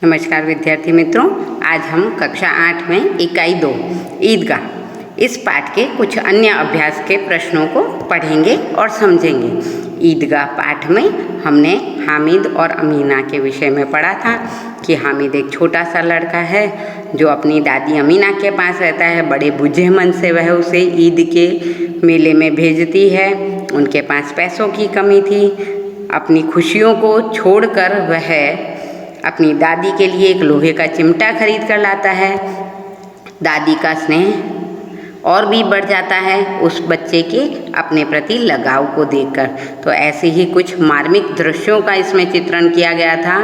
नमस्कार विद्यार्थी मित्रों, आज हम कक्षा 8 में इकाई 2 ईदगाह इस पाठ के कुछ अन्य अभ्यास के प्रश्नों को पढ़ेंगे और समझेंगे। ईदगाह पाठ में हमने हामिद और अमीना के विषय में पढ़ा था कि हामिद एक छोटा सा लड़का है जो अपनी दादी अमीना के पास रहता है। बड़े बुझे मन से वह उसे ईद के मेले में भेजती है। उनके पास पैसों की कमी थी। अपनी खुशियों को छोड़कर वह अपनी दादी के लिए एक लोहे का चिमटा खरीद कर लाता है। दादी का स्नेह और भी बढ़ जाता है उस बच्चे के अपने प्रति लगाव को देखकर। तो ऐसे ही कुछ मार्मिक दृश्यों का इसमें चित्रण किया गया था।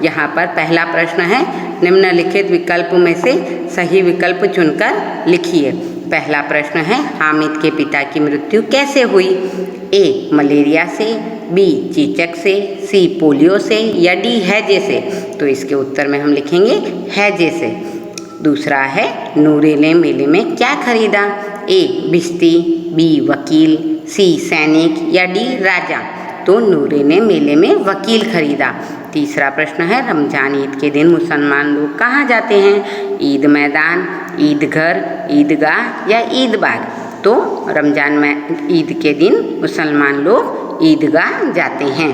यहाँ पर पहला प्रश्न है, निम्नलिखित विकल्प में से सही विकल्प चुनकर लिखिए। पहला प्रश्न है, हामिद के पिता की मृत्यु कैसे हुई? ए. मलेरिया से, बी. चेचक से, सी. पोलियो से या डी. हैजे से। तो इसके उत्तर में हम लिखेंगे हैजे से। दूसरा है, नूरे ने मेले में क्या खरीदा? ए. भिश्ती, बी. वकील, सी. सैनिक या डी. राजा। तो नूरे ने मेले में वकील खरीदा। तीसरा प्रश्न है, रमजान ईद के दिन मुसलमान लोग कहाँ जाते हैं? ईद मैदान, ईद घर, ईदगाह या ईद बाग। तो रमजान में ईद के दिन मुसलमान लोग ईदगाह जाते हैं।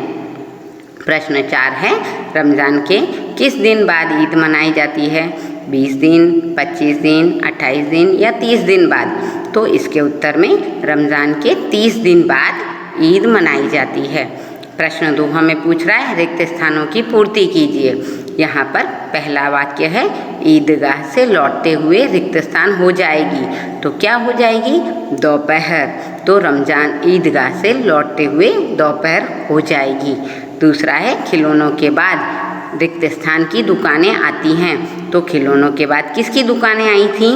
प्रश्न 4 है, रमज़ान के किस दिन बाद ईद मनाई जाती है? 20 दिन, 25 दिन, 28 दिन या 30 दिन बाद। तो इसके उत्तर में रमज़ान के 30 दिन बाद ईद मनाई जाती है। प्रश्न 2 हमें पूछ रहा है, रिक्त स्थानों की पूर्ति कीजिए। यहाँ पर पहला वाक्य है, ईदगाह से लौटते हुए रिक्त स्थान हो जाएगी। तो क्या हो जाएगी? दोपहर। तो रमज़ान ईदगाह से लौटते हुए दोपहर हो जाएगी। दूसरा है, खिलौनों के बाद रिक्त स्थान की दुकानें आती हैं। तो खिलौनों के बाद किसकी दुकानें आई थीं?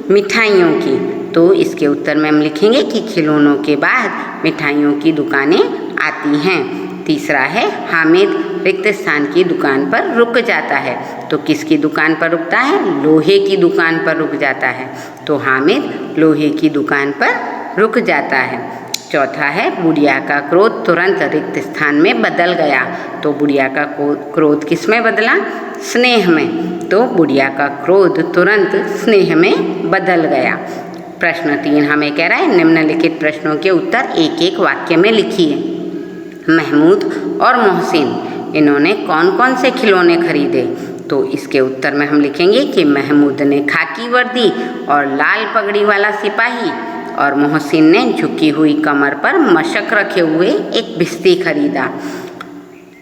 मिठाइयों की। तो इसके उत्तर में हम लिखेंगे कि खिलौनों के बाद मिठाइयों की दुकानें आती हैं। तीसरा है, हामिद रिक्त स्थान की दुकान पर रुक जाता है। तो किसकी दुकान पर रुकता है? लोहे की दुकान पर रुक जाता है। तो हामिद लोहे की दुकान पर रुक जाता है। चौथा है, बुढ़िया का क्रोध तुरंत रिक्त स्थान में बदल गया। तो बुढ़िया का क्रोध किस में बदला? स्नेह में। तो बुढ़िया का क्रोध तुरंत स्नेह में बदल गया। प्रश्न 3 हमें कह रहा है, निम्नलिखित प्रश्नों के उत्तर एक एक वाक्य में लिखिए। महमूद और मोहसिन इन्होंने कौन कौन से खिलौने खरीदे? तो इसके उत्तर में हम लिखेंगे कि महमूद ने खाकी वर्दी और लाल पगड़ी वाला सिपाही और मोहसिन ने झुकी हुई कमर पर मशक रखे हुए एक भिश्ती खरीदा।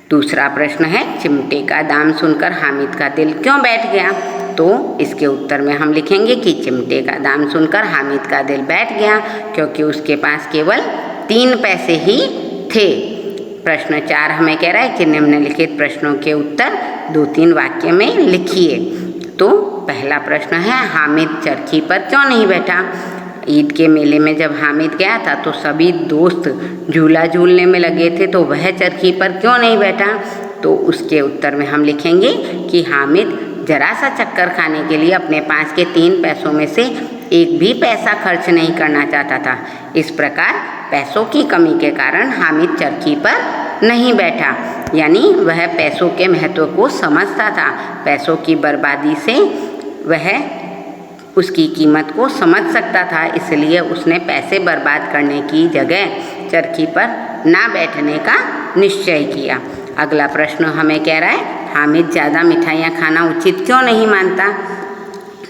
दूसरा प्रश्न है, चिमटे का दाम सुनकर हामिद का दिल क्यों बैठ गया? तो इसके उत्तर में हम लिखेंगे कि चिमटे का दाम सुनकर हामिद का दिल बैठ गया क्योंकि उसके पास केवल 3 पैसे ही थे। प्रश्न 4 हमें कह रहा है कि निम्नलिखित प्रश्नों के उत्तर 2-3 वाक्य में लिखिए। तो पहला प्रश्न है, हामिद चरखी पर क्यों नहीं बैठा? ईद के मेले में जब हामिद गया था तो सभी दोस्त झूला झूलने में लगे थे, तो वह चरखी पर क्यों नहीं बैठा? तो उसके उत्तर में हम लिखेंगे कि हामिद जरा सा चक्कर खाने के लिए अपने पास के 3 पैसों में से एक भी पैसा खर्च नहीं करना चाहता था। इस प्रकार पैसों की कमी के कारण हामिद चरखी पर नहीं बैठा। यानी वह पैसों के महत्व को समझता था। पैसों की बर्बादी से वह उसकी कीमत को समझ सकता था, इसलिए उसने पैसे बर्बाद करने की जगह चरखी पर ना बैठने का निश्चय किया। अगला प्रश्न हमें कह रहा है, हामिद ज़्यादा मिठाइयाँ खाना उचित क्यों नहीं मानता?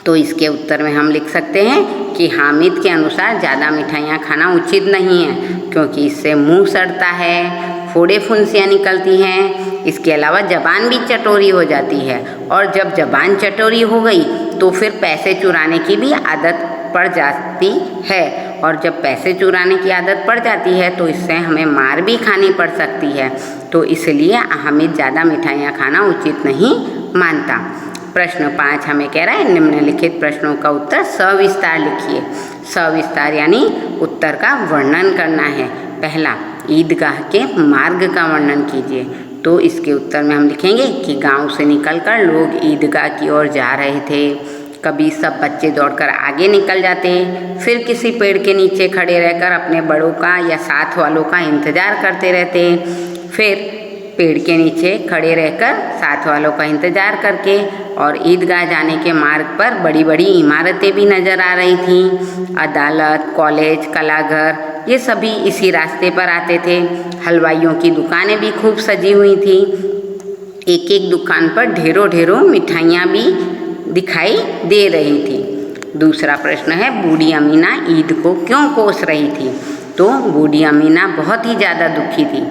तो इसके उत्तर में हम लिख सकते हैं कि हामिद के अनुसार ज़्यादा मिठाइयाँ खाना उचित नहीं है क्योंकि इससे मुंह सड़ता है, फोड़े फुंसियाँ निकलती हैं। इसके अलावा ज़बान भी चटोरी हो जाती है और जब ज़बान चटोरी हो गई तो फिर पैसे चुराने की भी आदत पड़ जाती है और जब पैसे चुराने की आदत पड़ जाती है तो इससे हमें मार भी खानी पड़ सकती है। तो इसलिए हामिद ज़्यादा मिठाइयाँ खाना उचित नहीं मानता। प्रश्न 5 हमें कह रहा है, निम्नलिखित प्रश्नों का उत्तर सविस्तार लिखिए। सविस्तार यानी उत्तर का वर्णन करना है। पहला, ईदगाह के मार्ग का वर्णन कीजिए। तो इसके उत्तर में हम लिखेंगे कि गांव से निकलकर लोग ईदगाह की ओर जा रहे थे। कभी सब बच्चे दौड़कर आगे निकल जाते, फिर किसी पेड़ के नीचे खड़े रहकर अपने बड़ों का या साथ वालों का इंतज़ार करते रहते, फिर पेड़ के नीचे खड़े रहकर साथ वालों का इंतज़ार करके, और ईदगाह जाने के मार्ग पर बड़ी बड़ी इमारतें भी नज़र आ रही थीं। अदालत, कॉलेज, कलाघर, ये सभी इसी रास्ते पर आते थे। हलवाइयों की दुकानें भी खूब सजी हुई थीं। एक एक दुकान पर ढेरों ढेरों मिठाइयाँ भी दिखाई दे रही थी। दूसरा प्रश्न है, बूढ़ी अमीना ईद को क्यों कोस रही थी? तो बूढ़ी अमीना बहुत ही ज़्यादा दुखी थी।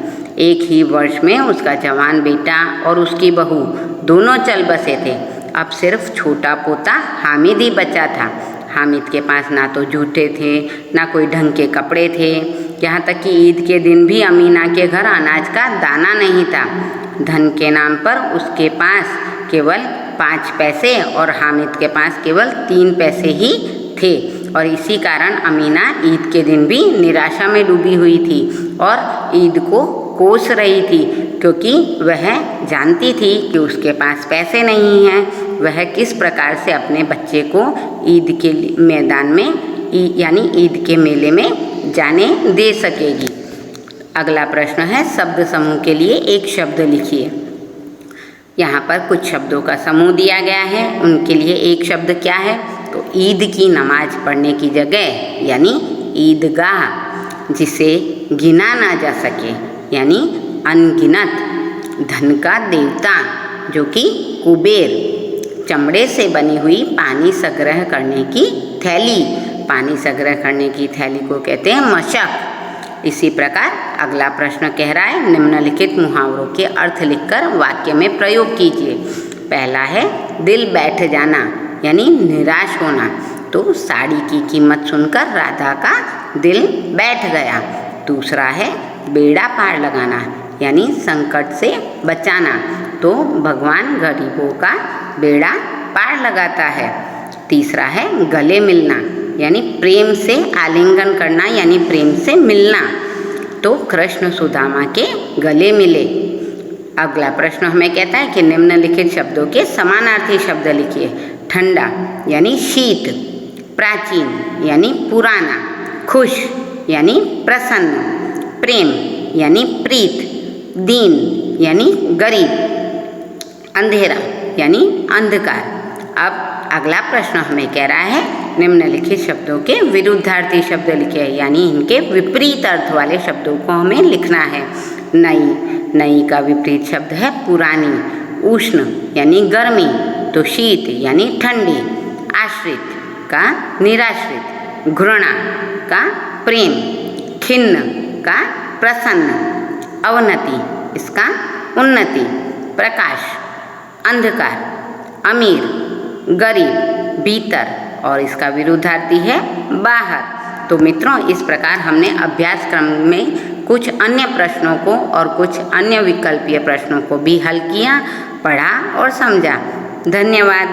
एक ही वर्ष में उसका जवान बेटा और उसकी बहू दोनों चल बसे थे। अब सिर्फ छोटा पोता हामिद ही बचा था। हामिद के पास ना तो जूते थे, ना कोई ढंग के कपड़े थे। यहाँ तक कि ईद के दिन भी अमीना के घर अनाज का दाना नहीं था। धन के नाम पर उसके पास केवल 5 पैसे और हामिद के पास केवल 3 पैसे ही थे, और इसी कारण अमीना ईद के दिन भी निराशा में डूबी हुई थी और ईद को कोस रही थी, क्योंकि वह जानती थी कि उसके पास पैसे नहीं हैं। वह किस प्रकार से अपने बच्चे को ईद के मैदान में यानी ईद के मेले में जाने दे सकेगी। अगला प्रश्न है, शब्द समूह के लिए एक शब्द लिखिए। यहाँ पर कुछ शब्दों का समूह दिया गया है, उनके लिए एक शब्द क्या है? तो ईद की नमाज पढ़ने की जगह यानी ईदगाह, जिसे गिना ना जा सके यानी अनगिनत, धन का देवता जो कि कुबेर, चमड़े से बनी हुई पानी संग्रह करने की थैली, पानी संग्रह करने की थैली को कहते हैं मशक। इसी प्रकार अगला प्रश्न कह रहा है, निम्नलिखित मुहावरों के अर्थ लिखकर वाक्य में प्रयोग कीजिए। पहला है दिल बैठ जाना यानी निराश होना। तो साड़ी की कीमत सुनकर राधा का दिल बैठ गया। दूसरा है बेड़ा पार लगाना यानी संकट से बचाना। तो भगवान गरीबों का बेड़ा पार लगाता है। तीसरा है गले मिलना यानी प्रेम से आलिंगन करना यानी प्रेम से मिलना। तो कृष्ण सुदामा के गले मिले। अगला प्रश्न हमें कहता है कि निम्नलिखित शब्दों के समानार्थी शब्द लिखिए। ठंडा यानी शीत, प्राचीन यानी पुराना, खुश यानी प्रसन्न, प्रेम यानी प्रीत, दीन यानी गरीब, अंधेरा यानी अंधकार। अब अगला प्रश्न हमें कह रहा है, निम्नलिखित शब्दों के विरुद्धार्थी शब्द लिखे यानी इनके विपरीत अर्थ वाले शब्दों को हमें लिखना है। नई, नई का विपरीत शब्द है पुरानी। उष्ण यानी गर्मी, तो शीत यानी ठंडी। आश्रित का निराश्रित, घृणा का प्रेम, खिन्न का प्रसन्न, अवनति इसका उन्नति, प्रकाश अंधकार, अमीर गरीब, भीतर, और इसका विरुद्धार्थी है बाहर। तो मित्रों, इस प्रकार हमने अभ्यास क्रम में कुछ अन्य प्रश्नों को और कुछ अन्य विकल्पीय प्रश्नों को भी हल किया, पढ़ा और समझा। धन्यवाद।